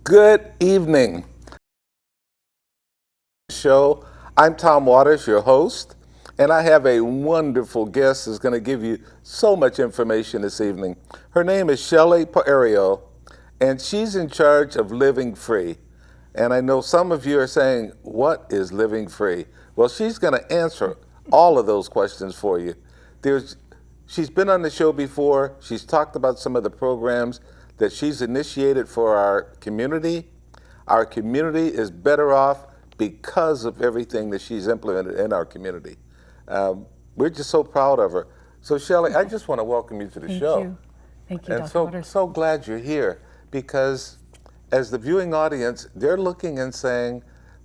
Good evening. Show. I'm Tom Waters, your host, and I have a wonderful guest who's going to give you so much information this evening. Her name is Shelley Pahrump, and she's in charge of Living Free. And I know some of you are saying, what is Living Free? Well, she's going to answer all of those questions for you. She's been on the show before. She's talked about some of the programs that she's initiated for our community. Our community is better off because of everything that she's implemented in our community. We're just so proud of her. So Shelley, I just want to welcome you to the show. Thank you. Thank you, And Dr. Waters. so glad you're here, because as the viewing audience, they're looking and saying,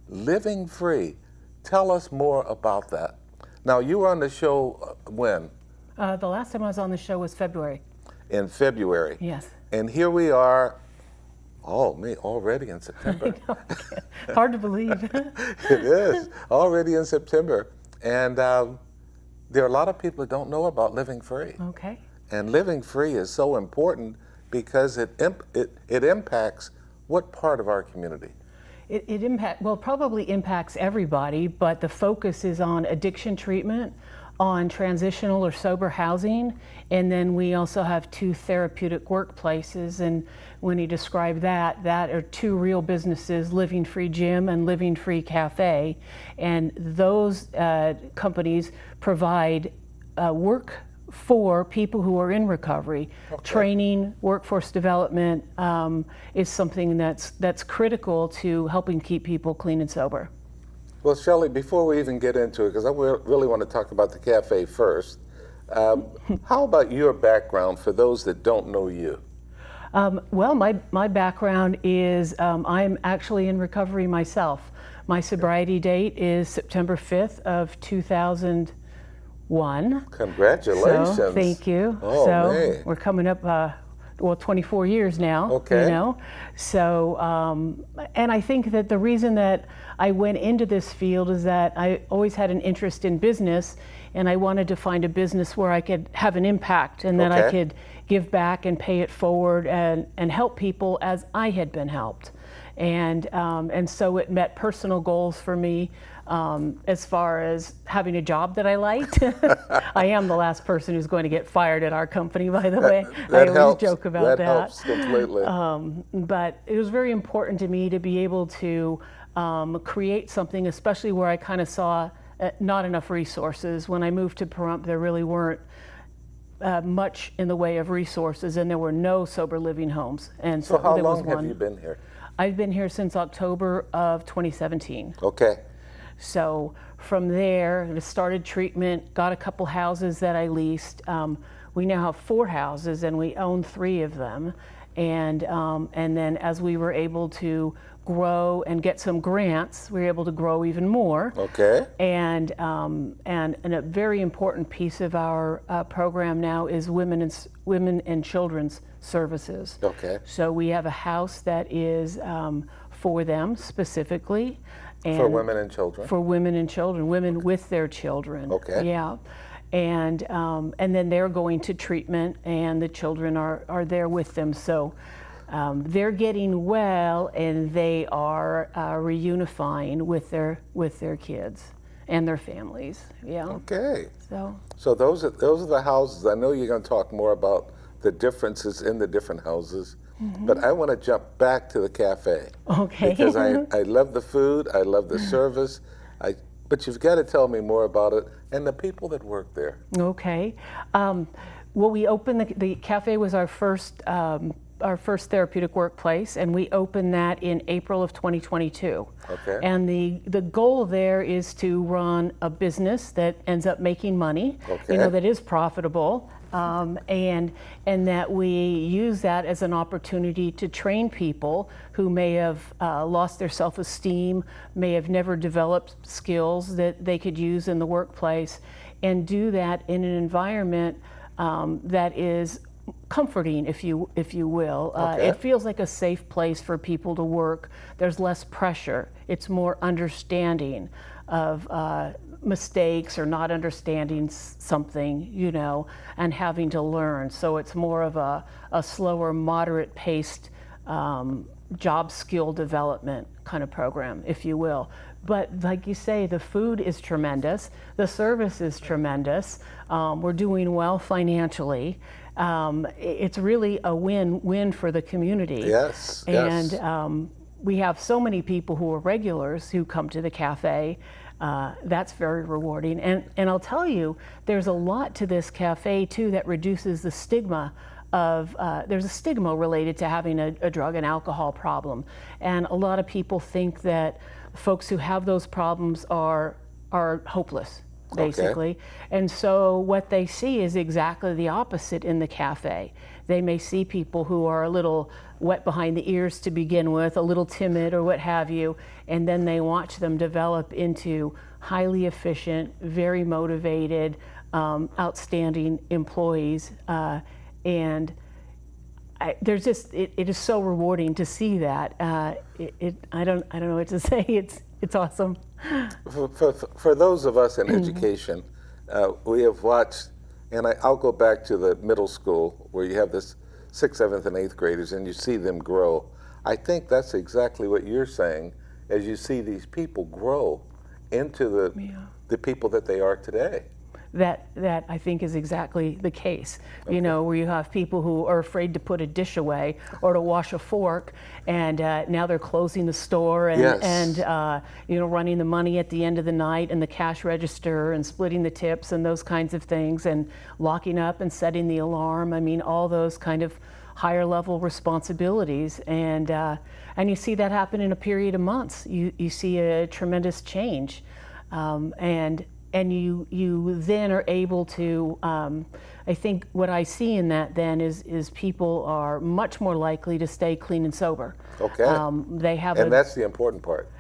Living Free. Tell us more about that. Now, you were on the show when? The last time I was on the show was February. In February. Yes. And here we are, already in September. Hard to believe. It is, already in September. And there are a lot of people that don't know about Living Free. Okay. And Living Free is so important because it impacts what part of our community? It probably impacts everybody, but the focus is on addiction treatment, on transitional or sober housing, and then we also have 2 therapeutic workplaces. And when he described that are 2 real businesses, Living Free Gym and Living Free Cafe. And those companies provide work for people who are in recovery. Okay. Training, workforce development is something that's critical to helping keep people clean and sober. Well, Shelley, before we even get into it, because I really want to talk about the cafe first, how about your background for those that don't know you? Well, my background is I'm actually in recovery myself. My sobriety date is September 5th of 2001. Congratulations. So, thank you. Oh, man. We're coming up 24 years now. Okay. You know, so and I think that the reason that I went into this field is that I always had an interest in business, and I wanted to find a business where I could have an impact, and that I could give back and pay it forward and help people as I had been helped. And so it met personal goals for me. As far as having a job that I liked. I am the last person who's going to get fired at our company, by the way. That I always helps. joke about that. That helps completely. But it was very important to me to be able to create something, especially where I kind of saw not enough resources. When I moved to Pahrump, there really weren't much in the way of resources, and there were no sober living homes. And so how long have you been here? I've been here since October of 2017. Okay. So from there, I started treatment, got a couple houses that I leased. We now have 4 houses, and we own 3 of them. And then as we were able to grow and get some grants, we were able to grow even more. Okay. And a very important piece of our program now is women and children's services. Okay. So we have a house that is for them specifically. And for women and children? For women and children, women with their children. Okay. Yeah. And then they're going to treatment, and the children are there with them. So they're getting well, and they are reunifying with their kids and their families. Yeah. Okay. So those are the houses. I know you're going to talk more about the differences in the different houses. Mm-hmm. But I want to jump back to the cafe. Okay. Because I love the food, I love the service, but you've got to tell me more about it and the people that work there. Okay. Well, we opened the cafe was our first therapeutic workplace, and we opened that in April of 2022. Okay. And the goal there is to run a business that ends up making money, okay, that is profitable. And that we use that as an opportunity to train people who may have lost their self-esteem, may have never developed skills that they could use in the workplace, and do that in an environment that is comforting, if you will. Okay. It feels like a safe place for people to work. There's less pressure. It's more understanding of mistakes or not understanding something, and having to learn. So it's more of a slower, moderate paced job skill development kind of program, if you will. But like you say, the food is tremendous, the service is tremendous, we're doing well financially. It's really a win-win for the community. Yes, and yes. We have so many people who are regulars who come to the cafe. That's very rewarding. And I'll tell you, there's a lot to this cafe too that reduces the stigma of, there's a stigma related to having a drug and alcohol problem. And a lot of people think that folks who have those problems are hopeless, basically. Okay. And so what they see is exactly the opposite in the cafe. They may see people who are a little wet behind the ears to begin with, a little timid or what have you, and then they watch them develop into highly efficient, very motivated, outstanding employees. And there's just, it is so rewarding to see that. I don't know what to say. It's awesome. For those of us in education, we have watched, and I'll go back to the middle school where you have this 6th, 7th, and 8th graders, and you see them grow. I think that's exactly what you're saying, as you see these people grow into the people that they are today. That I think is exactly the case. Okay. You know, where you have people who are afraid to put a dish away or to wash a fork, and now they're closing the store and, yes. and you know, running the money at the end of the night and the cash register and splitting the tips and those kinds of things, and locking up and setting the alarm. I mean, all those kind of higher level responsibilities, and you see that happen in a period of months. You see a tremendous change, and you then are able to, I think what I see in that then is people are much more likely to stay clean and sober. Okay. They have and that's the important part.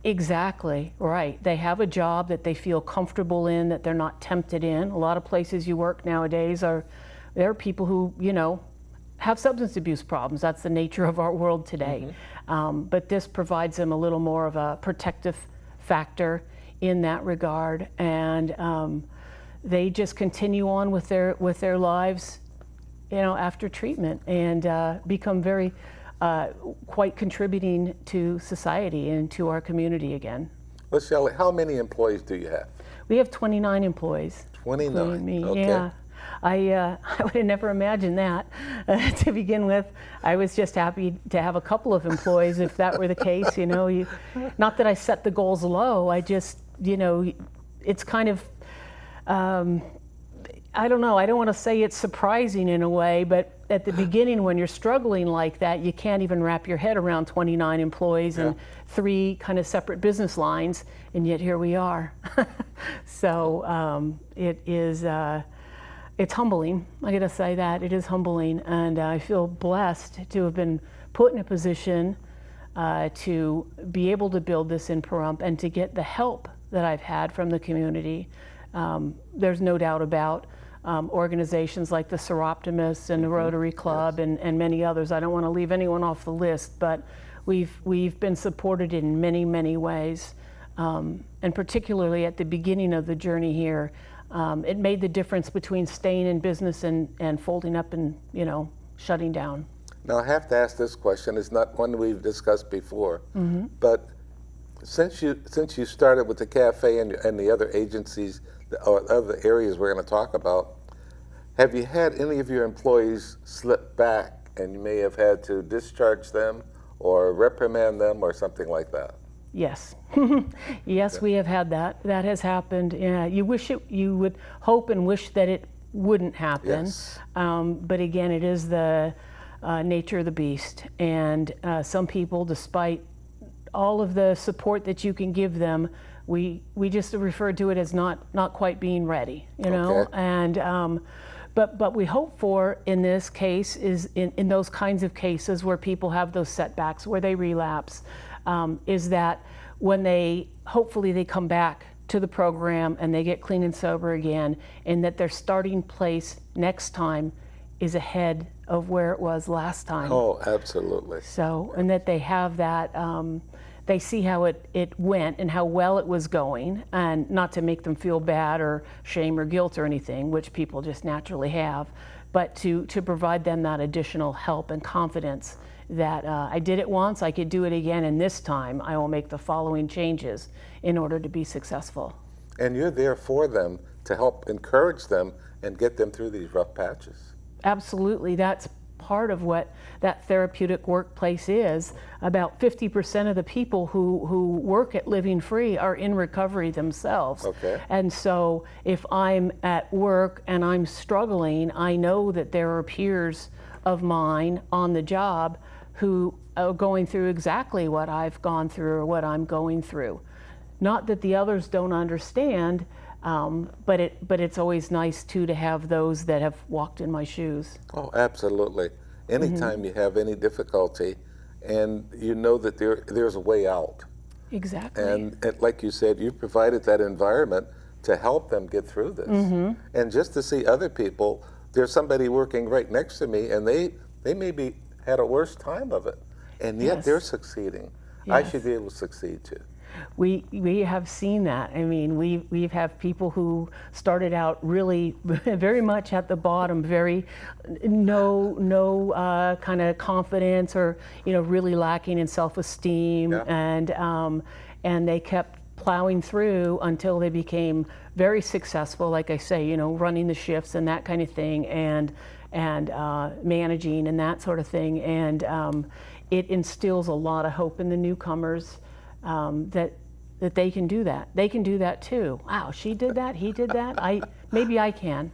Exactly, right. They have a job that they feel comfortable in, that they're not tempted in. A lot of places you work nowadays there are people who, you know, have substance abuse problems. That's the nature of our world today. Mm-hmm. But this provides them a little more of a protective factor in that regard, and they just continue on with their lives, you know, after treatment, and become very quite contributing to society and to our community again. Well, Shelley, how many employees do you have? We have 29 employees. 29. Me. Okay. Yeah. I would have never imagined that to begin with. I was just happy to have a couple of employees if that were the case. You know, not that I set the goals low. I just, you know, it's kind of, I don't know. I don't want to say it's surprising in a way, but at the beginning when you're struggling like that, you can't even wrap your head around 29 employees and 3 kind of separate business lines, and yet here we are. So it is. It's humbling. I gotta say that it is humbling, and I feel blessed to have been put in a position to be able to build this in Pahrump and to get the help that I've had from the community. There's no doubt about organizations like the Seroptimists and the Rotary Club, yes. and many others. I don't want to leave anyone off the list, but we've been supported in many, many ways, and particularly at the beginning of the journey here. It made the difference between staying in business and folding up and, you know, shutting down. Now I have to ask this question. It's not one we've discussed before, mm-hmm. but since you started with the cafe and the other agencies or other areas we're going to talk about, have you had any of your employees slip back and you may have had to discharge them or reprimand them or something like that? Yes. Yes, we have had that. That has happened. Yeah, you would hope and wish that it wouldn't happen. Yes. But again, it is the nature of the beast. And some people, despite all of the support that you can give them, we just refer to it as not quite being ready, you know? Okay. And but we hope for in this case is in those kinds of cases where people have those setbacks, where they relapse, is that when hopefully they come back to the program and they get clean and sober again, and that their starting place next time is ahead of where it was last time. Oh, absolutely. So, and that they have that, they see how it went and how well it was going, and not to make them feel bad or shame or guilt or anything, which people just naturally have, but to provide them that additional help and confidence that I did it once, I could do it again, and this time I will make the following changes in order to be successful. And you're there for them to help encourage them and get them through these rough patches. Absolutely. That's part of what that therapeutic workplace is. About 50% of the people who work at Living Free are in recovery themselves. Okay. And so if I'm at work and I'm struggling, I know that there are peers of mine on the job who are going through exactly what I've gone through or what I'm going through. Not that the others don't understand, but it's always nice too to have those that have walked in my shoes. Oh, absolutely. Anytime you have any difficulty and you know that there's a way out. Exactly. And like you said, you provided that environment to help them get through this. And just to see other people, there's somebody working right next to me and they maybe had a worse time of it, and yet they're succeeding. I should be able to succeed too. We have seen that. I mean, we have people who started out really very much at the bottom, very no kind of confidence, or really lacking in self-esteem, and they kept plowing through until they became very successful, like I say, running the shifts and that kind of thing, and managing and that sort of thing, and it instills a lot of hope in the newcomers. That they can do that. They can do that too. Wow, she did that, he did that. Maybe I can.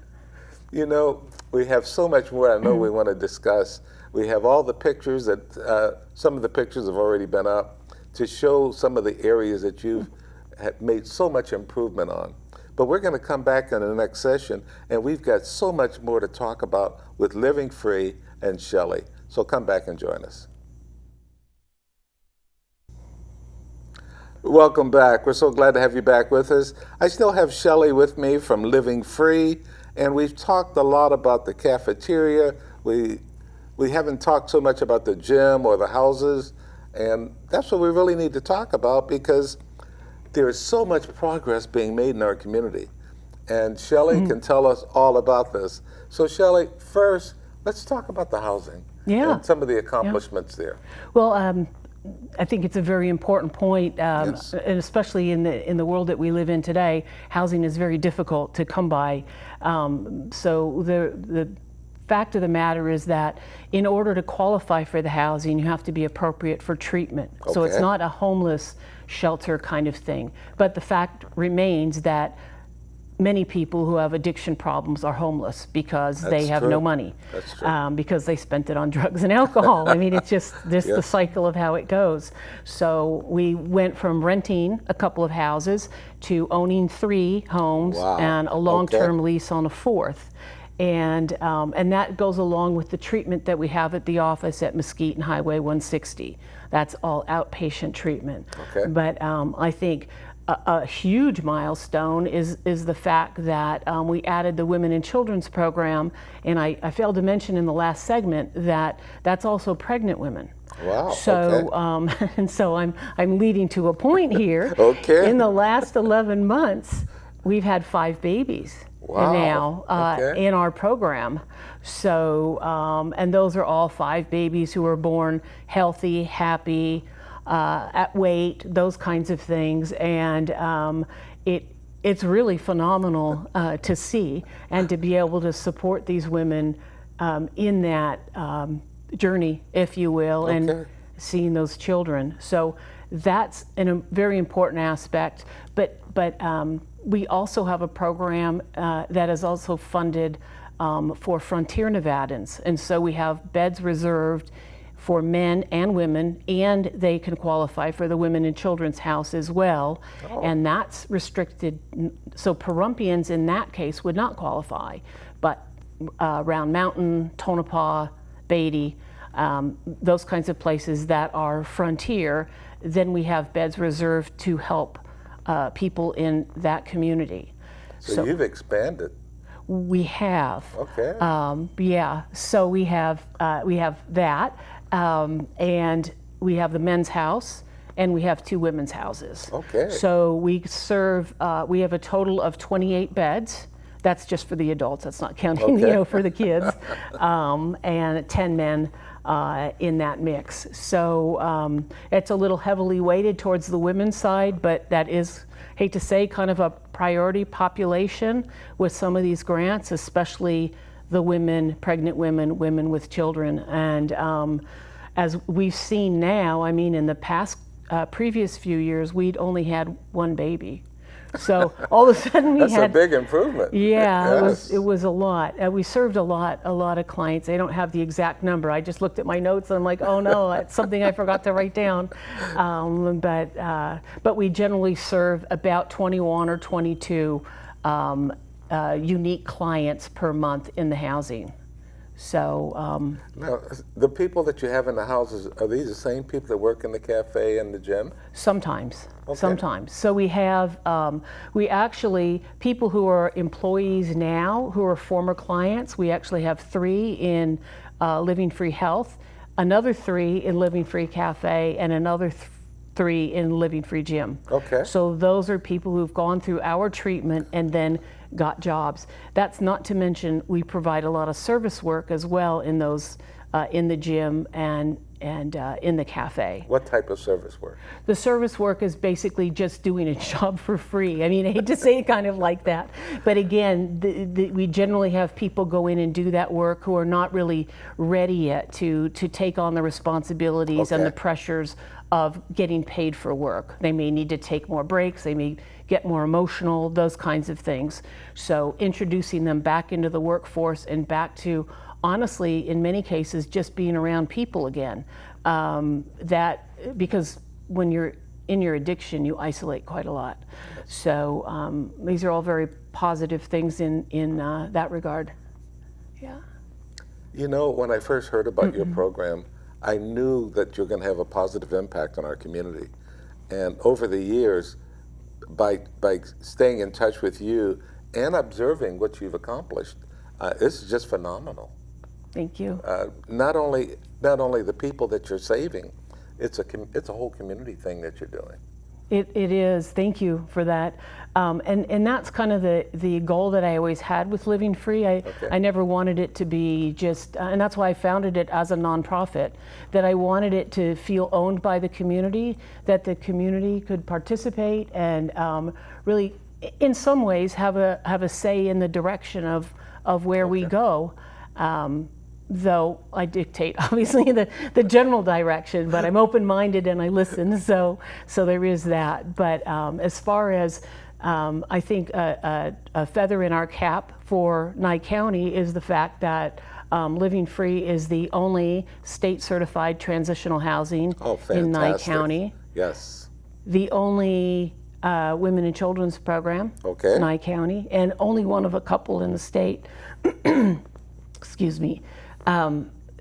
We have so much more I know we want to discuss. We have all the pictures that, some of the pictures have already been up to show some of the areas that you've made so much improvement on. But we're going to come back in the next session, and we've got so much more to talk about with Living Free and Shelley. So come back and join us. Welcome back. We're so glad to have you back with us. I still have Shelley with me from Living Free, and we've talked a lot about the cafeteria. We haven't talked so much about the gym or the houses, and that's what we really need to talk about, because there is so much progress being made in our community. And Shelley can tell us all about this. So Shelley, first, let's talk about the housing and some of the accomplishments there. Well, I think it's a very important point, and especially in the world that we live in today, housing is very difficult to come by. So the fact of the matter is that in order to qualify for the housing, you have to be appropriate for treatment. Okay. So it's not a homeless shelter kind of thing. But the fact remains that many people who have addiction problems are homeless because they have no money, because they spent it on drugs and alcohol. I mean, it's just the cycle of how it goes. So we went from renting a couple of houses to owning 3 homes and a long-term lease on a 4th. And that goes along with the treatment that we have at the office at Mesquite and Highway 160. That's all outpatient treatment. Okay. But I think a huge milestone is the fact that we added the Women and Children's program, and I failed to mention in the last segment that that's also pregnant women. Wow. So and so I'm leading to a point here. In the last 11 months, we've had 5 babies. Now in our program. So and those are all 5 babies who were born healthy, happy, at weight, those kinds of things, and it's really phenomenal to see and to be able to support these women in that journey, if you will, and seeing those children. So that's a very important aspect. But we also have a program that is also funded for Frontier Nevadans, and so we have beds reserved for men and women, and they can qualify for the Women and Children's House as well, and that's restricted. So Pahrumpians in that case would not qualify, but Round Mountain, Tonopah, Beatty, those kinds of places that are frontier, then we have beds reserved to help people in that community. So you've expanded. We have. Okay. Yeah. So we have that, and we have the men's house, and we have 2 women's houses. Okay. So we serve. We have a total of 28 beds That's just for the adults. That's not counting, Okay. for the kids, and 10 men in that mix. So it's a little heavily weighted towards the women's side, but that is, hate to say, kind of a priority population with some of these grants, especially the women, pregnant women, women with children. And as we've seen now, I mean, in the past, previous few years, we'd only had one baby. So all of a sudden we That's had a big improvement. yeah, Yes. it was a lot. We served a lot of clients. I don't have the exact number. I just looked at my notes and I'm like, oh no, it's something I forgot to write down. But we generally serve about 21 or 22 unique clients per month in the housing. So Now, the people that you have in the houses, are these the same people that work in the cafe and the gym? sometimes. Okay. Sometimes. So we have, we actually, people who are employees now, who are former clients, we actually have 3 in Living Free Health, another 3 in Living Free Cafe, and another 3 in Living Free Gym. Okay. So those are people who've gone through our treatment and then got jobs. That's not to mention we provide a lot of service work as well in those, in the gym and in the cafe. What type of service work? The service work is basically just doing a job for free. I mean, I hate to say it kind of like that, but again, we generally have people go in and do that work who are not really ready yet to take on the responsibilities and Okay. the pressures of getting paid for work. They may need to take more breaks, they may get more emotional, those kinds of things. So introducing them back into the workforce and back to, honestly, in many cases, just being around people again. Because when you're in your addiction, you isolate quite a lot. So these are all very positive things in that regard. Yeah. You know, when I first heard about your program, I knew that you're going to have a positive impact on our community. And over the years, by staying in touch with you and observing what you've accomplished, this is just phenomenal. Thank you. Not only the people that you're saving, it's a whole community thing that you're doing. It is. Thank you for that. And that's kind of the goal that I always had with Living Free. I never wanted it to be just, and that's why I founded it as a nonprofit, that I wanted it to feel owned by the community, that the community could participate and really, in some ways, have a say in the direction of where we go. Though I dictate, obviously, the general direction, but I'm open-minded and I listen, so there is that. But as far as, I think a feather in our cap for Nye County is the fact that Living Free is the only state-certified transitional housing in Nye County. Yes. The only women and children's program in Nye County, and only one of a couple in the state. Excuse me.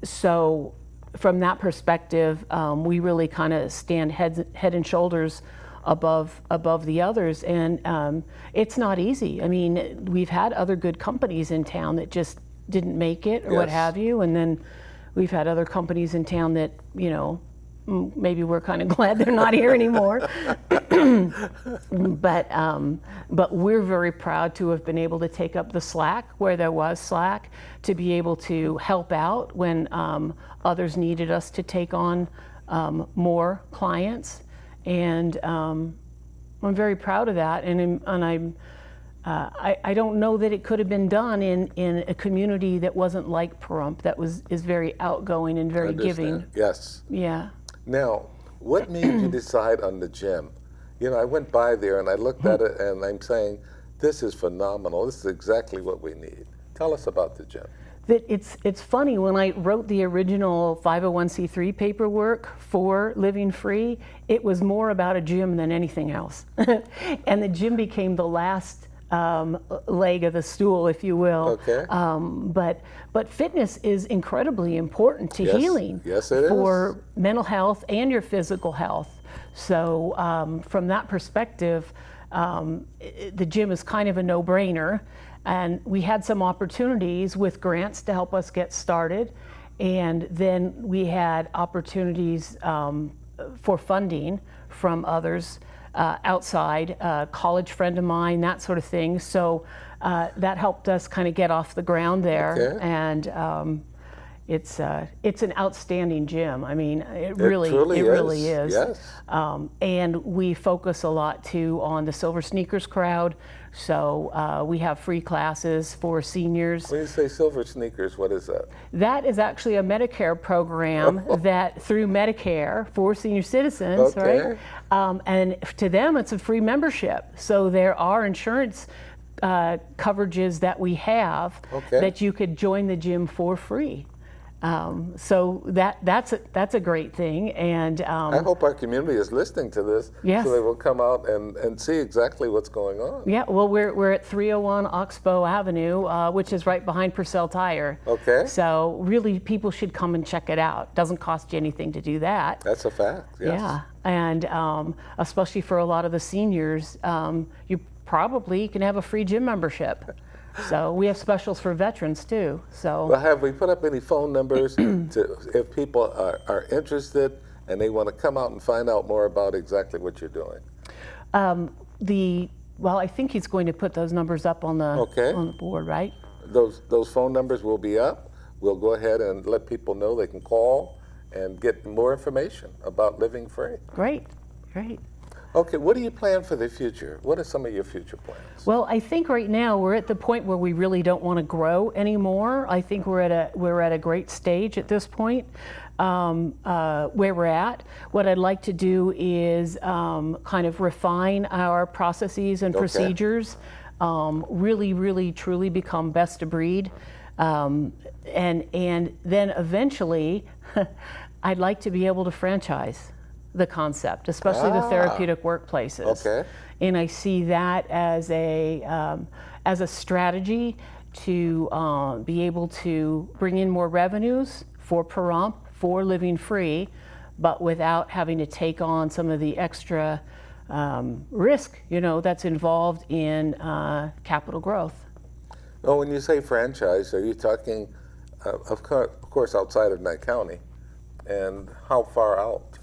So from that perspective, we really kind of stand head and shoulders above the others, and it's not easy. I mean, we've had other good companies in town that just didn't make it or what have you, and then we've had other companies in town that, you know, maybe we're kind of glad they're not here anymore. But we're very proud to have been able to take up the slack where there was slack, to be able to help out when others needed us to take on more clients, and I'm very proud of that. And I don't know that it could have been done in a community that wasn't like Pahrump, that is very outgoing and very giving. Yes. Yeah. Now, what made you decide on the gym? You know, I went by there and I looked at it and I'm saying, this is phenomenal. This is exactly what we need. Tell us about the gym. It's funny, when I wrote the original 501c3 paperwork for Living Free, it was more about a gym than anything else. And the gym became the last leg of the stool, if you will. Okay. But fitness is incredibly important to healing. Yes, it is. For mental health and your physical health. So from that perspective, the gym is kind of a no-brainer. And we had some opportunities with grants to help us get started. And then we had opportunities for funding from others. outside, college friend of mine, that sort of thing. So that helped us kind of get off the ground there. Okay. And it's an outstanding gym. I mean, it truly really is. Yes. And we focus a lot too on the Silver Sneakers crowd. So we have free classes for seniors. When you say Silver Sneakers, what is that? That is actually a Medicare program that through Medicare for senior citizens, Okay. right? And to them, it's a free membership. So there are insurance coverages that we have that you could join the gym for free. So that's a great thing, and I hope our community is listening to this, yes. so they will come out and see exactly what's going on. Yeah, well, we're at 301 Oxbow Avenue, which is right behind Purcell Tire. Okay. So really, people should come and check it out. Doesn't cost you anything to do that. That's a fact. Yes. Yeah, and especially for a lot of the seniors, you probably can have a free gym membership. So we have specials for veterans too. So well, have we put up any phone numbers to if people are interested and they want to come out and find out more about exactly what you're doing? Well, I think he's going to put those numbers up on the board, right? Those phone numbers will be up. We'll go ahead and let people know they can call and get more information about living free. Great, great. Okay, what do you plan for the future? What are some of your future plans? Well, I think right now we're at the point where we really don't want to grow anymore. I think we're at a great stage at this point where we're at. What I'd like to do is kind of refine our processes and procedures, really truly become best of breed, and then eventually I'd like to be able to franchise the concept, especially the therapeutic workplaces. Okay. And I see that as a strategy to be able to bring in more revenues for Pahrump, for living free, but without having to take on some of the extra risk, that's involved in capital growth. Oh, when you say franchise, are you talking, of course, outside of Nye County, and how far out?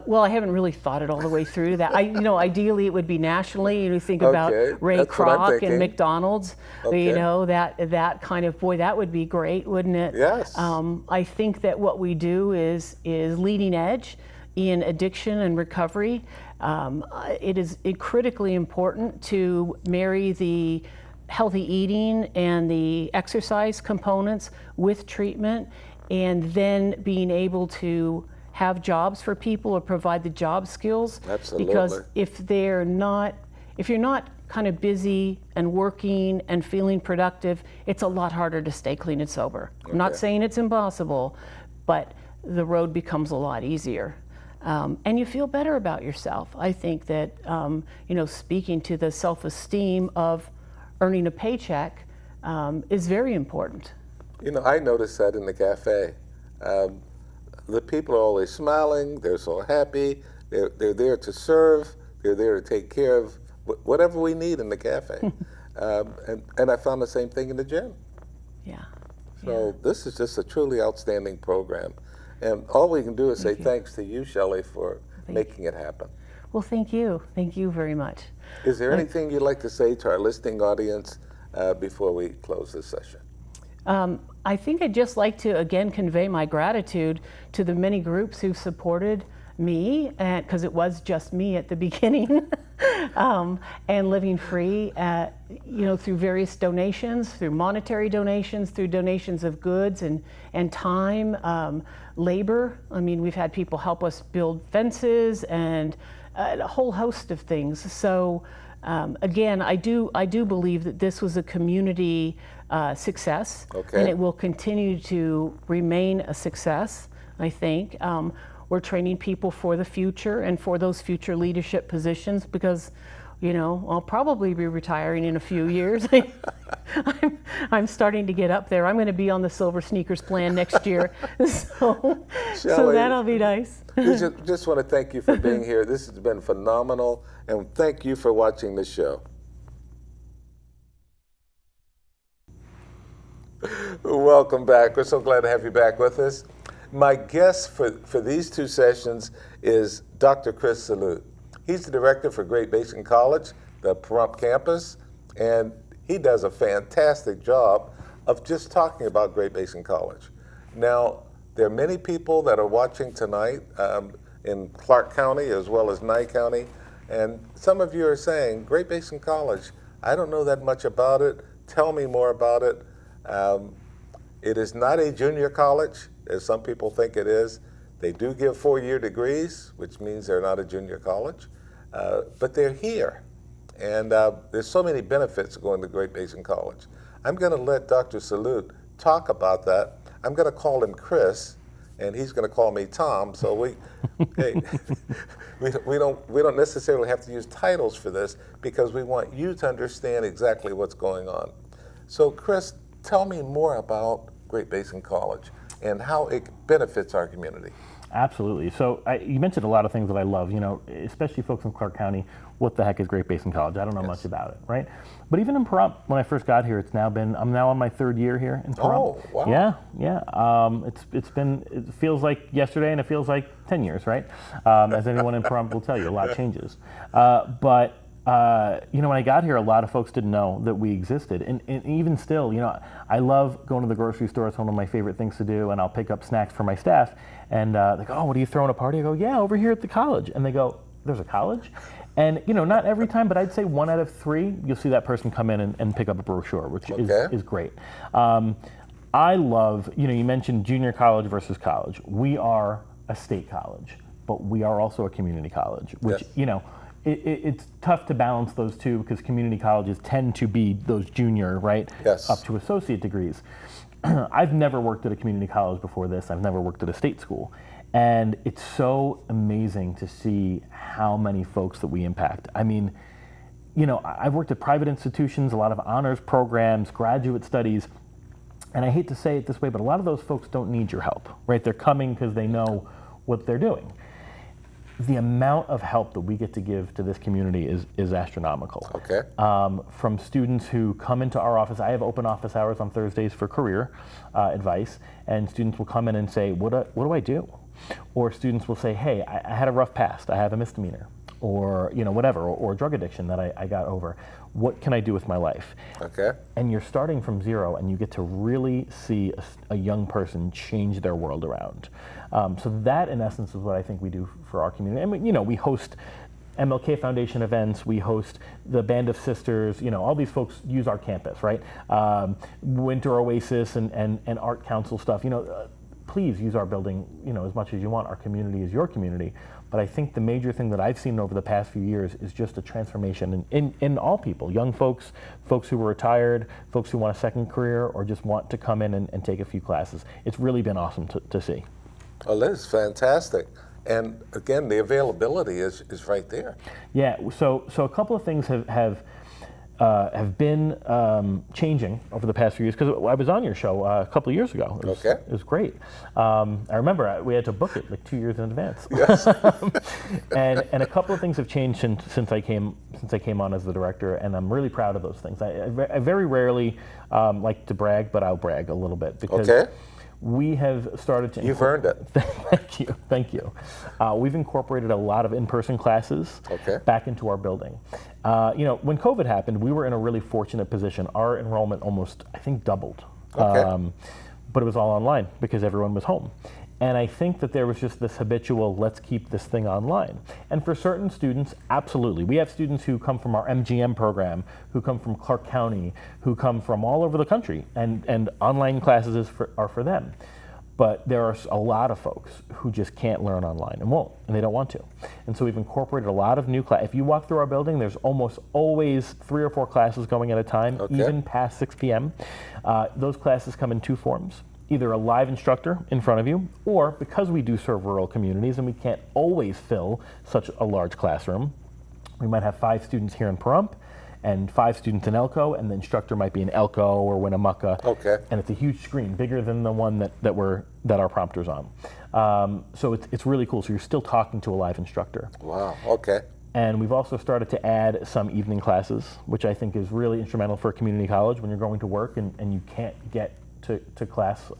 Well, I haven't really thought it all the way through to that. Ideally it would be nationally. You think about Ray That's what I'm Kroc and thinking. McDonald's. That kind of, boy, that would be great, wouldn't it? Yes. I think that what we do is leading edge in addiction and recovery. It is critically important to marry the healthy eating and the exercise components with treatment, and then being able to have jobs for people or provide the job skills. Absolutely. Because if you're not kind of busy and working and feeling productive, it's a lot harder to stay clean and sober. I'm not saying it's impossible, but the road becomes a lot easier. And you feel better about yourself. I think that, speaking to the self-esteem of earning a paycheck is very important. I noticed that in the cafe. The people are always smiling, they're so happy, they're there to serve, they're there to take care of whatever we need in the cafe. And I found the same thing in the gym. Yeah. So this is just a truly outstanding program. And all we can do is say thanks to you, Shelley, for making it happen. Well, thank you. Thank you very much. Is there anything you'd like to say to our listening audience before we close this session? I think I'd just like to again convey my gratitude to the many groups who supported me, because it was just me at the beginning, and Living Free, through various donations, through monetary donations, through donations of goods and time, labor. I mean, we've had people help us build fences and a whole host of things. So again, I do believe that this was a community success, and it will continue to remain a success, I think. We're training people for the future and for those future leadership positions because, I'll probably be retiring in a few years. I'm starting to get up there. I'm going to be on the Silver Sneakers plan next year. So that'll be nice. We just want to thank you for being here. This has been phenomenal, and thank you for watching the show. Welcome back. We're so glad to have you back with us. My guest for these two sessions is Dr. Chris Salute. He's the director for Great Basin College, the Pahrump campus, and he does a fantastic job of just talking about Great Basin College. Now, there are many people that are watching tonight in Clark County as well as Nye County, and some of you are saying, Great Basin College, I don't know that much about it. Tell me more about it. It is not a junior college, as some people think it is. They do give 4-year degrees, which means they're not a junior college, but they're here. And there's so many benefits of going to Great Basin College. I'm going to let Dr. Salute talk about that. I'm going to call him Chris, and he's going to call me Tom. So hey, we don't necessarily have to use titles for this because we want you to understand exactly what's going on. So Chris, tell me more about Great Basin College and how it benefits our community. Absolutely. So you mentioned a lot of things that I love, you know, especially folks in Clark County. What the heck is Great Basin College? I don't know much about it, right? But even in Pahrump, when I first got here, I'm now on my 3rd year here in Pahrump. Oh, wow. Yeah. It feels like yesterday and it feels like 10 years, right? As anyone in Pahrump will tell you, a lot changes. But you know, when I got here, a lot of folks didn't know that we existed. And even still, you know, I love going to the grocery store. It's one of my favorite things to do. And I'll pick up snacks for my staff. And they go, oh, what are you throwing a party? I go, yeah, over here at the college. And they go, there's a college? And, you know, not every time, but I'd say 1 out of 3, you'll see that person come in and pick up a brochure, which is great. I love, you know, you mentioned junior college versus college. We are a state college, but we are also a community college, which, you know, it's tough to balance those two because community colleges tend to be those junior, right? Yes. Up to associate degrees. I've never worked at a community college before this. I've never worked at a state school. And it's so amazing to see how many folks that we impact. I mean, you know, I've worked at private institutions, a lot of honors programs, graduate studies, and I hate to say it this way, but a lot of those folks don't need your help, right? They're coming because they know what they're doing. The amount of help that we get to give to this community is astronomical. Okay. From students who come into our office, I have open office hours on Thursdays for career advice, and students will come in and say, what do I do? Or students will say, hey, I had a rough past, I have a misdemeanor, or you know, whatever, or drug addiction that I got over. What can I do with my life? Okay. And you're starting from zero, and you get to really see a young person change their world around. So that, in essence, is what I think we do for our community. And you know, we host MLK Foundation events, we host the Band of Sisters, you know, all these folks use our campus, right? Winter Oasis and Art Council stuff, you know, please use our building, you know, as much as you want. Our community is your community. But I think the major thing that I've seen over the past few years is just a transformation in all people, young folks, folks who were retired, folks who want a second career, or just want to come in and take a few classes. It's really been awesome to see. Well, that is fantastic. And again, the availability is right there. Yeah, so a couple of things have been changing over the past few years, because I was on your show a couple of years ago. It was great. I remember we had to book it like 2 years in advance. Yes. and a couple of things have changed since I came on as the director, and I'm really proud of those things. I very rarely like to brag, but I'll brag a little bit because we have started to. You've earned it. Thank you. We've incorporated a lot of in-person classes back into our building. You know, when COVID happened, we were in a really fortunate position. Our enrollment almost, I think, doubled. But it was all online because everyone was home. And I think that there was just this habitual, let's keep this thing online. And for certain students, absolutely. We have students who come from our MGM program, who come from Clark County, who come from all over the country, and online classes are for them. But there are a lot of folks who just can't learn online and won't, and they don't want to. And so we've incorporated a lot of new classes. If you walk through our building, there's almost always 3 or 4 classes going at a time, even past 6 p.m. Those classes come in 2 forms. Either a live instructor in front of you, or because we do serve rural communities and we can't always fill such a large classroom, we might have 5 students here in Pahrump and 5 students in Elko, and the instructor might be in Elko or Winnemucca. And it's a huge screen, bigger than the one that our prompter's on. So it's really cool. So you're still talking to a live instructor. Wow. And we've also started to add some evening classes, which I think is really instrumental for a community college when you're going to work and you can't get to class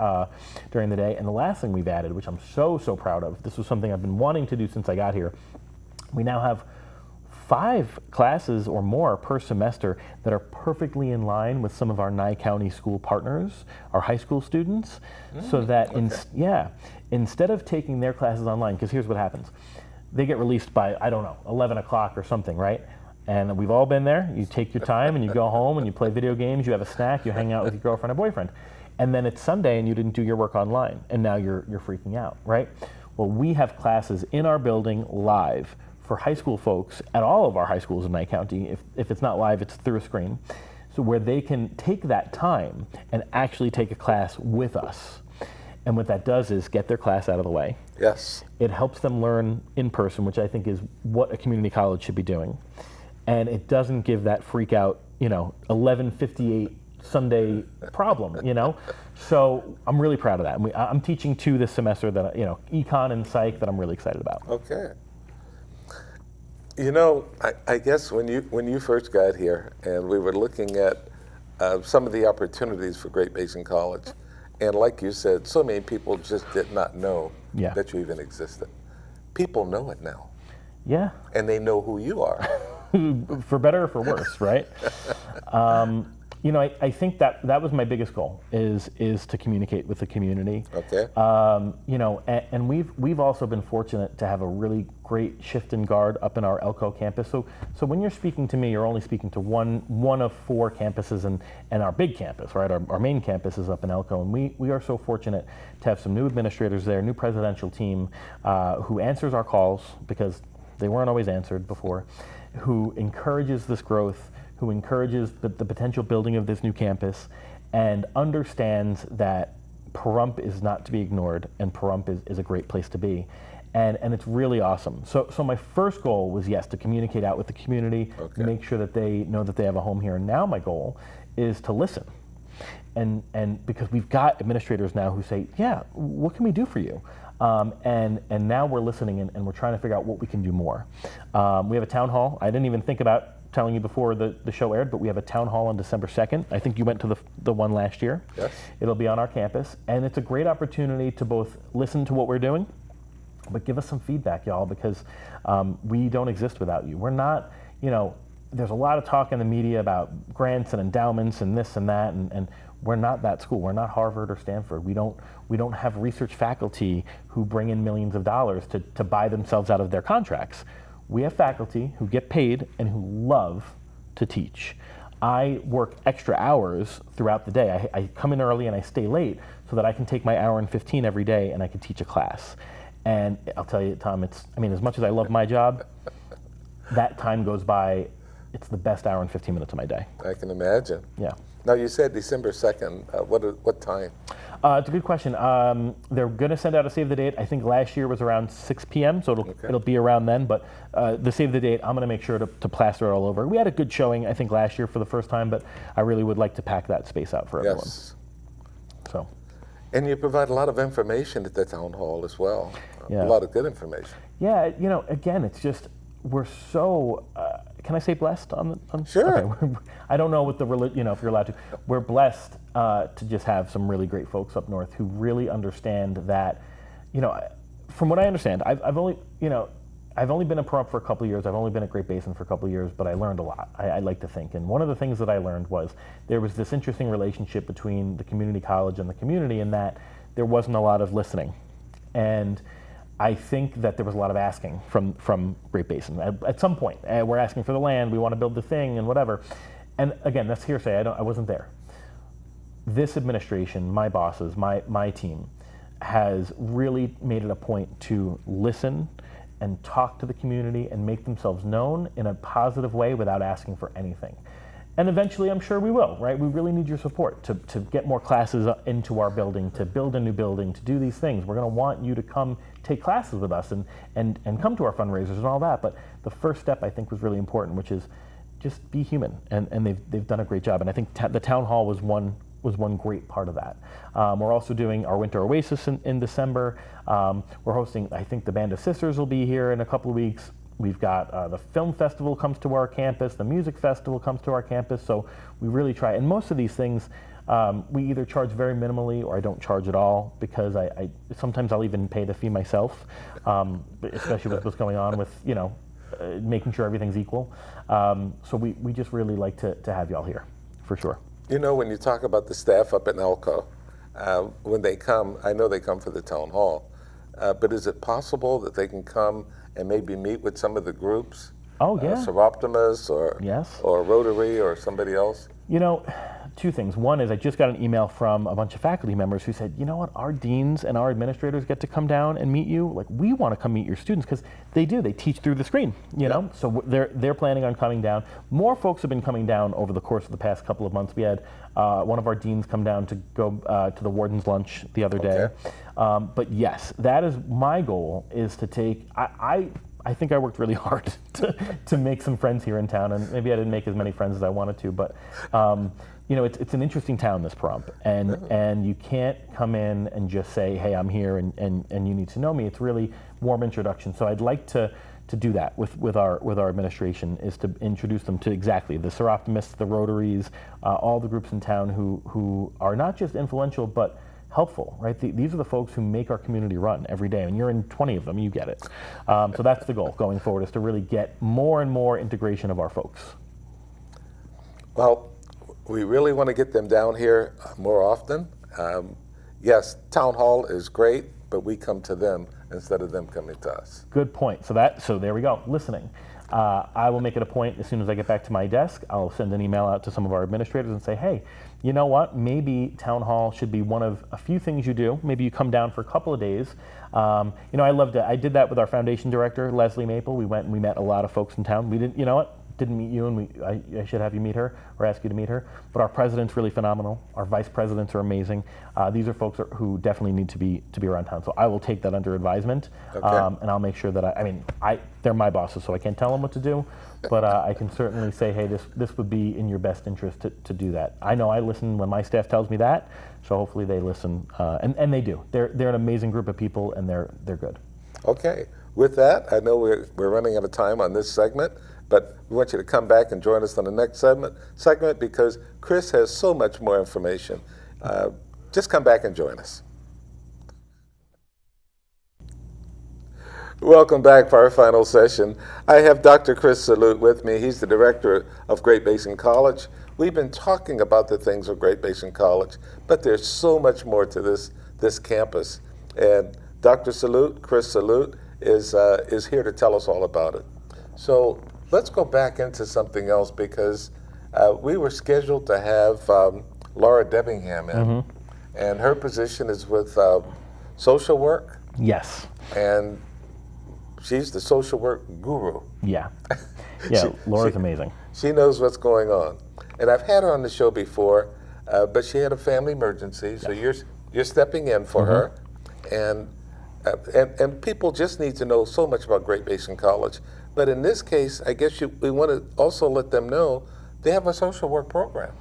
during the day. And the last thing we've added, which I'm so proud of, this was something I've been wanting to do since I got here, we now have 5 classes or more per semester that are perfectly in line with some of our Nye County school partners, our high school students, so that instead of taking their classes online, because here's what happens. They get released by, I don't know, 11 o'clock or something, right? And we've all been there. You take your time and you go home and you play video games, you have a snack, you hang out with your girlfriend or boyfriend. And then it's Sunday and you didn't do your work online, and now you're freaking out, right? Well, we have classes in our building live for high school folks at all of our high schools in Nye County. If it's not live, it's through a screen. So where they can take that time and actually take a class with us. And what that does is get their class out of the way. Yes. It helps them learn in person, which I think is what a community college should be doing. And it doesn't give that freak out, 11:58 Sunday problem, So I'm really proud of that. I'm teaching 2 this semester that, econ and psych, that I'm really excited about. Okay. I guess when you first got here and we were looking at some of the opportunities for Great Basin College, and like you said, so many people just did not know that you even existed. People know it now. Yeah. And they know who you are. For better or for worse, right? I think that was my biggest goal is to communicate with the community. Okay. And we've also been fortunate to have a really great shift in guard up in our Elko campus. So when you're speaking to me, you're only speaking to one of 4 campuses and our big campus, right? Our main campus is up in Elko, and we are so fortunate to have some new administrators there, new presidential team who answers our calls because they weren't always answered before, who encourages this growth, who encourages the potential building of this new campus, and understands that Pahrump is not to be ignored, and Pahrump is a great place to be. And it's really awesome. So my first goal was, yes, to communicate out with the community, make sure that they know that they have a home here. And now my goal is to listen. And because we've got administrators now who say, yeah, what can we do for you? And now we're listening and we're trying to figure out what we can do more. We have a town hall. I didn't even think about telling you before the show aired, but we have a town hall on December 2nd. I think you went to the one last year. Yes. It'll be on our campus. And it's a great opportunity to both listen to what we're doing, but give us some feedback, y'all, because we don't exist without you. We're not, there's a lot of talk in the media about grants and endowments and this and that, and we're not that school. We're not Harvard or Stanford. We don't have research faculty who bring in millions of dollars to buy themselves out of their contracts. We have faculty who get paid and who love to teach. I work extra hours throughout the day. I come in early and I stay late so that I can take my hour and 15 every day and I can teach a class. And I'll tell you, Tom, as much as I love my job, that time goes by, it's the best hour and 15 minutes of my day. I can imagine. Yeah. Now, you said December 2nd. What time? It's a good question. They're going to send out a save the date. I think last year was around 6 p.m., so it'll be around then. But the save the date, I'm going to make sure to plaster it all over. We had a good showing, I think, last year for the first time, but I really would like to pack that space out for everyone. Yes. So. And you provide a lot of information at the town hall as well. Yeah. A lot of good information. Yeah, again, it's just, we're so, can I say blessed on? Sure. Okay. I don't know what if you're allowed to. We're blessed to just have some really great folks up north who really understand that, from what I understand, I've only been at Pahrump for a couple of years. I've only been at Great Basin for a couple of years, but I learned a lot. I like to think. And one of the things that I learned was there was this interesting relationship between the community college and the community in that there wasn't a lot of listening. And I think that there was a lot of asking from Great Basin. At some point, we're asking for the land, we want to build the thing and whatever. And again, that's hearsay, I wasn't there. This administration, my bosses, my team, has really made it a point to listen and talk to the community and make themselves known in a positive way without asking for anything. And eventually, I'm sure we will, right? We really need your support to get more classes into our building, to build a new building, to do these things. We're going to want you to come take classes with us and come to our fundraisers and all that. But the first step, I think, was really important, which is just be human. And they've done a great job. And I think the town hall was one great part of that. We're also doing our Winter Oasis in December. We're hosting, I think the Band of Sisters will be here in a couple of weeks. We've got the film festival comes to our campus, the music festival comes to our campus, so we really try. And most of these things, we either charge very minimally or I don't charge at all because I sometimes I'll even pay the fee myself, especially with what's going on with, making sure everything's equal. So we just really like to have y'all here, for sure. You know, when you talk about the staff up in Elko, when they come, I know they come for the town hall, but is it possible that they can come and maybe meet with some of the groups? Oh, yeah. Seroptimus or, yes. or Rotary or somebody else? You know, two things. One is I just got an email from a bunch of faculty members who said, you know what, our deans and our administrators get to come down and meet you. Like, we want to come meet your students, because they do. They teach through the screen, you know? So they're planning on coming down. More folks have been coming down over the course of the past couple of months. We had one of our deans come down to go to the warden's lunch the other day. But yes, that is my goal, is to take, I think I worked really hard to make some friends here in town, and maybe I didn't make as many friends as I wanted to, but you know, it's an interesting town, this Pahrump, and you can't come in and just say, hey, I'm here and you need to know me. It's really warm introduction. So I'd like to do that with our administration, is to introduce them to exactly the Seroptimists, the Rotaries, all the groups in town who are not just influential, but helpful, right? These are the folks who make our community run every day, and you're in 20 of them, you get it. So that's the goal going forward, is to really get more and more integration of our folks. Well, we really want to get them down here more often. Yes, town hall is great, but we come to them instead of them coming to us. Good point. So there we go, listening. I will make it a point, as soon as I get back to my desk, I'll send an email out to some of our administrators and say, hey, you know what, maybe town hall should be one of a few things you do. Maybe you come down for a couple of days. You know, I did that with our foundation director, Leslie Maple. We went and we met a lot of folks in town. We didn't, you know what, didn't meet you, and I should have you meet her, or ask you to meet her. But our president's really phenomenal. Our vice presidents are amazing. These are folks who definitely need to be around town. So I will take that under advisement, and I'll make sure that they're my bosses, so I can't tell them what to do, but I can certainly say, hey, this would be in your best interest to do that. I know I listen when my staff tells me that, so hopefully they listen, and they do. They're an amazing group of people, and they're good. Okay. With that, I know we're running out of time on this segment, but we want you to come back and join us on the next segment because Chris has so much more information. Just come back and join us. Welcome back for our final session. I have Dr. Chris Salute with me. He's the director of Great Basin College. We've been talking about the things of Great Basin College, but there's so much more to this campus. And Dr. Salute, Chris Salute, is here to tell us all about it. So let's go back into something else, because we were scheduled to have Laura Debbingham in, and her position is with social work. Yes. And she's the social work guru. Yeah. Yeah, Laura's amazing. She knows what's going on. And I've had her on the show before, but she had a family emergency, so you're stepping in for her. And people just need to know so much about Great Basin College. But in this case, I guess we want to also let them know they have a social work program.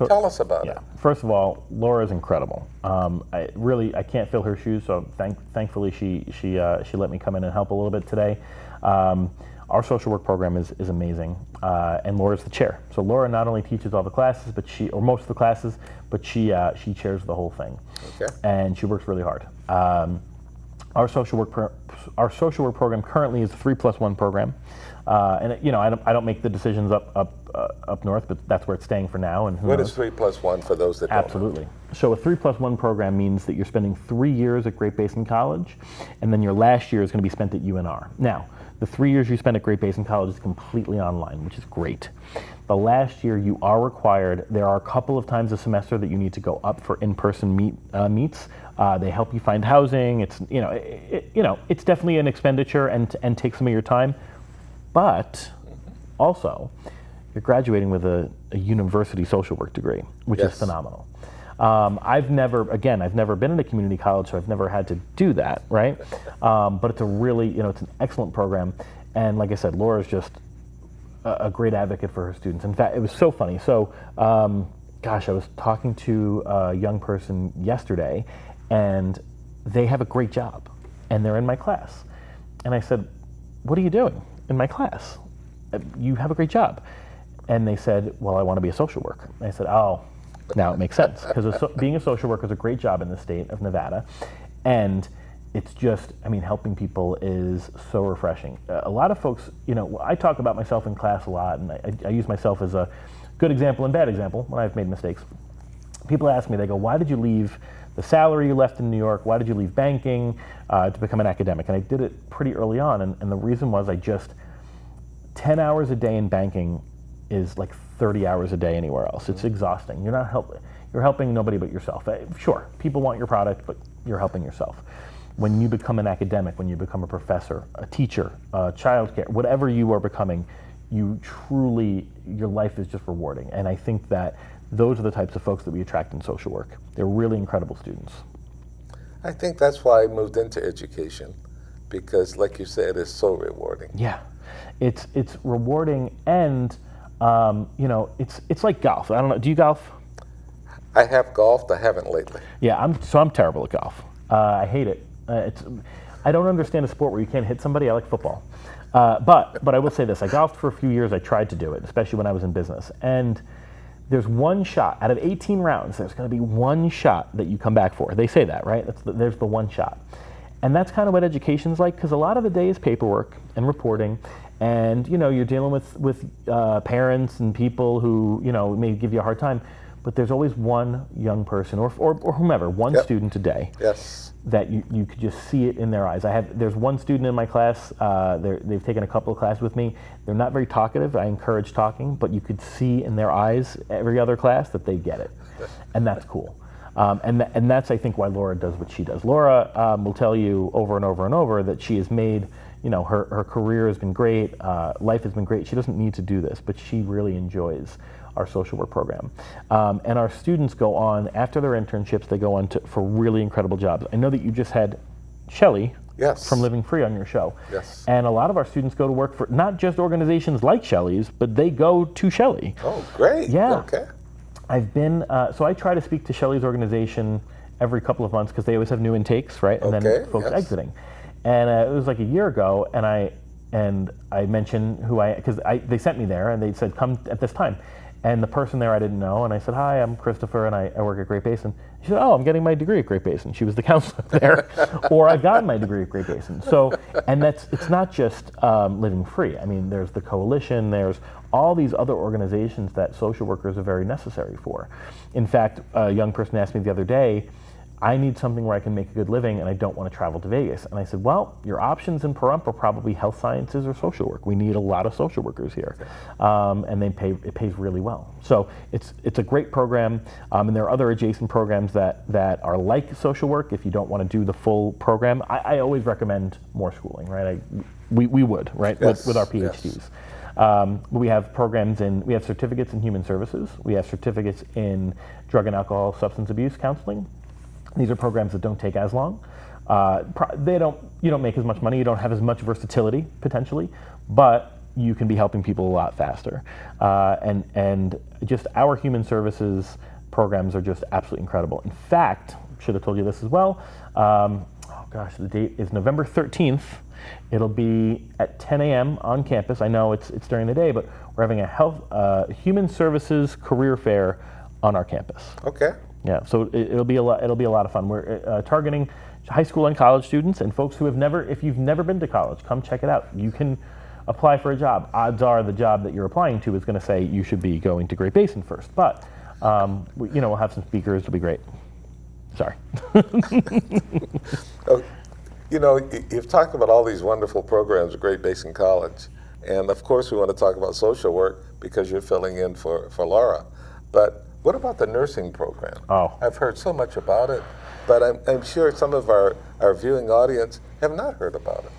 Tell us about it. First of all, Laura is incredible. I can't fill her shoes, so thankfully she let me come in and help a little bit today. Our social work program is amazing, and Laura's the chair. So Laura not only teaches all the classes, or most of the classes, but she chairs the whole thing. Okay. And she works really hard. Our social work program currently is a 3+1 program, and you know, I don't make the decisions up north, but that's where it's staying for now. And what is 3+1 for those that don't know? Absolutely. So a 3+1 program means that you're spending 3 years at Great Basin College, and then your last year is going to be spent at UNR. Now, the 3 years you spend at Great Basin College is completely online, which is great. The last year you are required. There are a couple of times a semester that you need to go up for in-person meets. They help you find housing. It's it's definitely an expenditure and takes some of your time, but also you're graduating with a university social work degree, which is phenomenal. I've never been in a community college, so I've never had to do that, right? But it's a really, it's an excellent program, and like I said, Laura's just a great advocate for her students. In fact, it was so funny. So, I was talking to a young person yesterday, and they have a great job, and they're in my class. And I said, what are you doing in my class? You have a great job. And they said, well, I want to be a social worker. And I said, oh, now it makes sense, because being a social worker is a great job in the state of Nevada, and it's just, I mean, helping people is so refreshing. A lot of folks, you know, I talk about myself in class a lot, and I use myself as a good example and bad example when I've made mistakes. People ask me, they go, why did you leave the salary you left in New York? Why did you leave banking to become an academic? And I did it pretty early on, and the reason was 10 hours a day in banking is like 30 hours a day anywhere else. It's exhausting. You're helping nobody but yourself. Sure, people want your product, but you're helping yourself. When you become an academic, when you become a professor, a teacher, childcare, whatever you are becoming, your life is just rewarding. And I think that those are the types of folks that we attract in social work. They're really incredible students. I think that's why I moved into education, because like you said, it's so rewarding. Yeah, it's rewarding, and you know, it's like golf. I don't know, do you golf? I have golfed, I haven't lately. Yeah, I'm terrible at golf. I hate it. I don't understand a sport where you can't hit somebody. I like football. But I will say this, I golfed for a few years. I tried to do it, especially when I was in business. And there's one shot, out of 18 rounds, there's gonna be one shot that you come back for. They say that, right? There's the one shot. And that's kind of what education's like, because a lot of the day is paperwork and reporting. And you know, you're dealing with parents and people who, you know, may give you a hard time. But there's always one young person or whomever, one student a day. Yes. That you could just see it in their eyes. There's one student in my class, they've taken a couple of classes with me. They're not very talkative. I encourage talking, but you could see in their eyes every other class that they get it. And that's cool. And that's, I think, why Laura does what she does. Laura will tell you over and over and over that she has made, you know, her career has been great, life has been great. She doesn't need to do this, but she really enjoys our social work program. And our students go on, after their internships, they go on for really incredible jobs. I know that you just had Shelley from Living Free on your show. Yes. And a lot of our students go to work for not just organizations like Shelley's, but they go to Shelley. Oh, great. Yeah. Okay. I've been, so I try to speak to Shelley's organization every couple of months because they always have new intakes, right? And then folks exiting. And it was like a year ago, and I mentioned because they sent me there, and they said, come at this time. And the person there I didn't know, and I said, hi, I'm Christopher, and I work at Great Basin. She said, oh, I'm getting my degree at Great Basin. She was the counselor there, or I've gotten my degree at Great Basin. So, and it's not just Living Free. I mean, there's the Coalition, there's all these other organizations that social workers are very necessary for. In fact, a young person asked me the other day, I need something where I can make a good living and I don't want to travel to Vegas. And I said, well, your options in Pahrump are probably health sciences or social work. We need a lot of social workers here. And it pays really well. So it's a great program. And there are other adjacent programs that are like social work if you don't want to do the full program. I always recommend more schooling, right? We would, right, with our PhDs. Yes. We have programs we have certificates in human services. We have certificates in drug and alcohol substance abuse counseling. These are programs that don't take as long. You don't make as much money, you don't have as much versatility, potentially, but you can be helping people a lot faster. And just our human services programs are just absolutely incredible. In fact, should have told you this as well, the date is November 13th. It'll be at 10 a.m. on campus. I know it's during the day, but we're having a human services career fair on our campus. Okay. Yeah, so it'll be a lot of fun. We're targeting high school and college students and folks who if you've never been to college, come check it out. You can apply for a job. Odds are the job that you're applying to is going to say you should be going to Great Basin first. But we'll have some speakers. It'll be great. Sorry. You've talked about all these wonderful programs at Great Basin College, and of course we want to talk about social work because you're filling in for Laura. But what about the nursing program? Oh. I've heard so much about it, but I'm sure some of our viewing audience have not heard about it.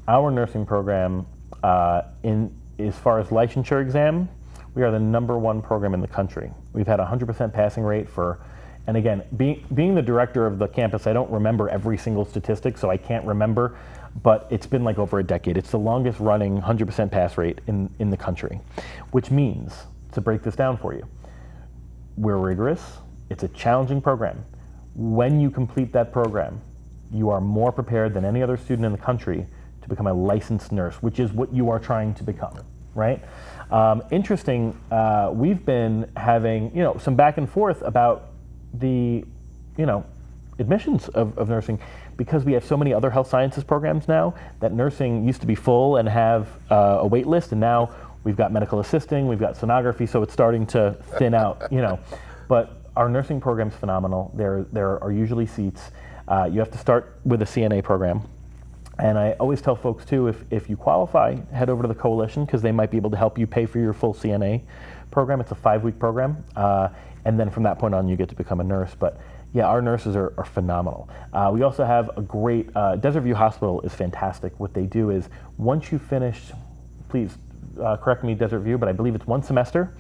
Our nursing program, as far as licensure exam, we are the #1 program in the country. We've had a 100% passing rate and again, being the director of the campus, I don't remember every single statistic, so I can't remember, but it's been like over a decade. It's the longest running 100% pass rate in the country, which means, to break this down for you, we're rigorous. It's a challenging program. When you complete that program, you are more prepared than any other student in the country to become a licensed nurse, which is what you are trying to become, right? Interesting, we've been having, some back and forth about the, admissions of nursing, because we have so many other health sciences programs now, that nursing used to be full and have a wait list, and now we've got medical assisting, we've got sonography, so it's starting to thin out, you know. But our nursing program's phenomenal. There are usually seats. You have to start with a CNA program. And I always tell folks too, if you qualify, head over to the coalition, because they might be able to help you pay for your full CNA program. It's a 5-week program. And then from that point on, you get to become a nurse. But yeah, our nurses are phenomenal. We also have a great, Desert View Hospital is fantastic. What they do is, once you finish, please correct me, Desert View, but I believe it's 1 semester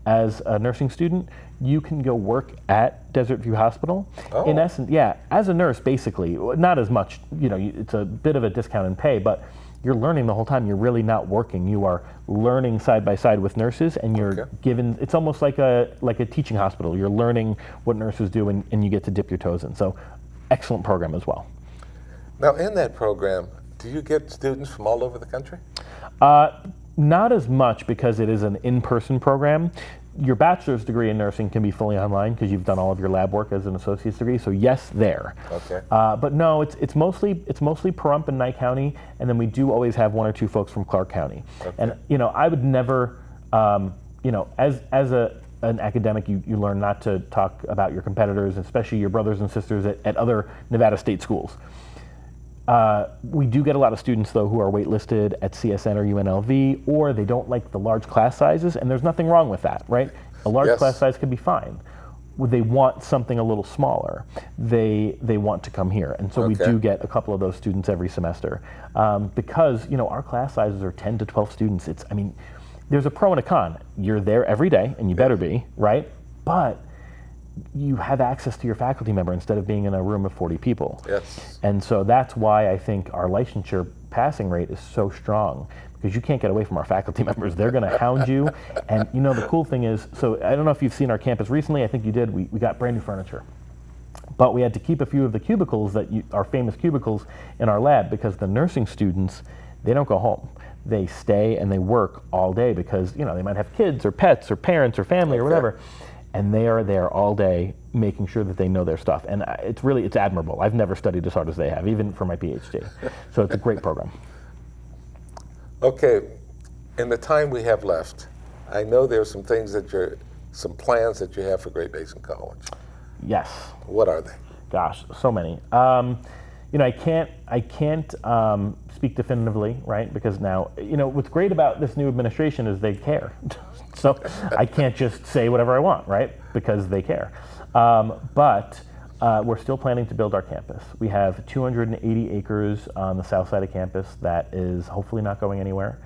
as a nursing student, you can go work at Desert View Hospital. Oh. In essence, yeah, as a nurse, basically, not as much, you know, it's a bit of a discount in pay, but you're learning the whole time. You're really not working. You are learning side by side with nurses, and you're given, it's almost like a teaching hospital. You're learning what nurses do, and you get to dip your toes in. So, excellent program as well. Now, in that program, do you get students from all over the country? Not as much, because it is an in-person program. Your bachelor's degree in nursing can be fully online because you've done all of your lab work as an associate's degree. So yes, there. Okay. But no, it's mostly Pahrump and Nye County, and then we do always have 1 or 2 folks from Clark County. Okay. And you know, I would never, you know, as an academic, you learn not to talk about your competitors, especially your brothers and sisters at other Nevada state schools. We do get a lot of students, though, who are waitlisted at CSN or UNLV, or they don't like the large class sizes, and there's nothing wrong with that, right? A large class size could be fine. They want something a little smaller. They want to come here, and so we do get a couple of those students every semester, because, you know, our class sizes are 10 to 12 students. I mean, there's a pro and a con. You're there every day, and you better be, right? But you have access to your faculty member instead of being in a room of 40 people. Yes. And so that's why I think our licensure passing rate is so strong, because you can't get away from our faculty members. They're going to hound you. And you know, the cool thing is, so I don't know if you've seen our campus recently. I think you did. We got brand new furniture. But we had to keep a few of the cubicles our famous cubicles in our lab, because the nursing students, they don't go home. They stay and they work all day, because, you know, they might have kids or pets or parents or family or whatever. And they are there all day making sure that they know their stuff. And it's admirable. I've never studied as hard as they have, even for my PhD. So it's a great program. Okay, in the time we have left, I know there's some things some plans that you have for Great Basin College. Yes. What are they? Gosh, so many. You know, I can't speak definitively, right? Because now, you know, what's great about this new administration is they care. So I can't just say whatever I want, right? Because they care. But we're still planning to build our campus. We have 280 acres on the south side of campus that is hopefully not going anywhere.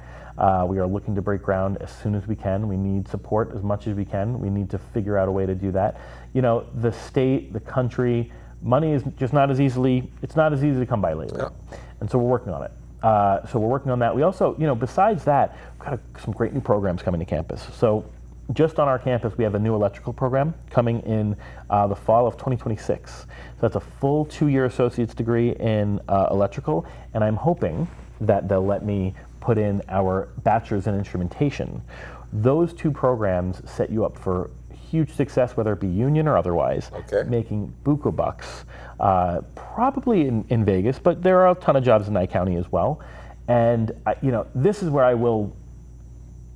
We are looking to break ground as soon as we can. We need support as much as we can. We need to figure out a way to do that. You know, the state, the country, money is just not as easily, it's not as easy to come by lately. Yeah. And so we're working on it. So we're working on that. We also, you know, besides that, we've got some great new programs coming to campus. So just on our campus, we have a new electrical program coming in the fall of 2026. So that's a full 2-year associate's degree in electrical, and I'm hoping that they'll let me put in our bachelor's in instrumentation. Those 2 programs set you up for huge success, whether it be union or otherwise, making buku bucks, probably in Vegas, but there are a ton of jobs in Nye County as well. And you know, this is where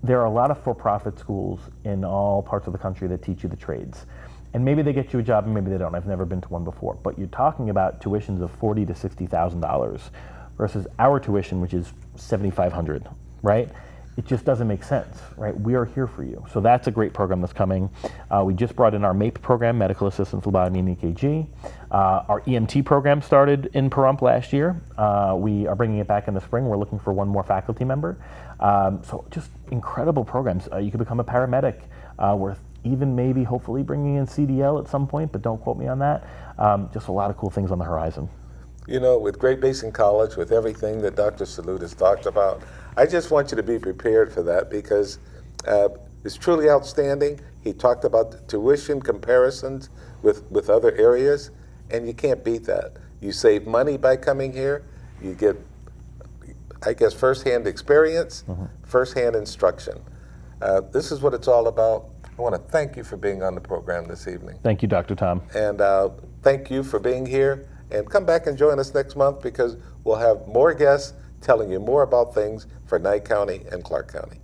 there are a lot of for-profit schools in all parts of the country that teach you the trades. And maybe they get you a job and maybe they don't. I've never been to one before. But you're talking about tuitions of $40,000 to $60,000 versus our tuition, which is $7,500, right? It just doesn't make sense, right? We are here for you. So that's a great program that's coming. We just brought in our MAPE program, Medical Assistant Phlebotomy and EKG. Our EMT program started in Pahrump last year. We are bringing it back in the spring. We're looking for 1 more faculty member. So just incredible programs. You can become a paramedic. We're even maybe hopefully bringing in CDL at some point, but don't quote me on that. Just a lot of cool things on the horizon. You know, with Great Basin College, with everything that Dr. Salute has talked about, I just want you to be prepared for that, because it's truly outstanding. He talked about the tuition comparisons with other areas, and you can't beat that. You save money by coming here. You get, I guess, firsthand experience, firsthand instruction. This is what it's all about. I want to thank you for being on the program this evening. Thank you, Dr. Tom. And thank you for being here. And come back and join us next month because we'll have more guests telling you more about things for Nye County and Clark County.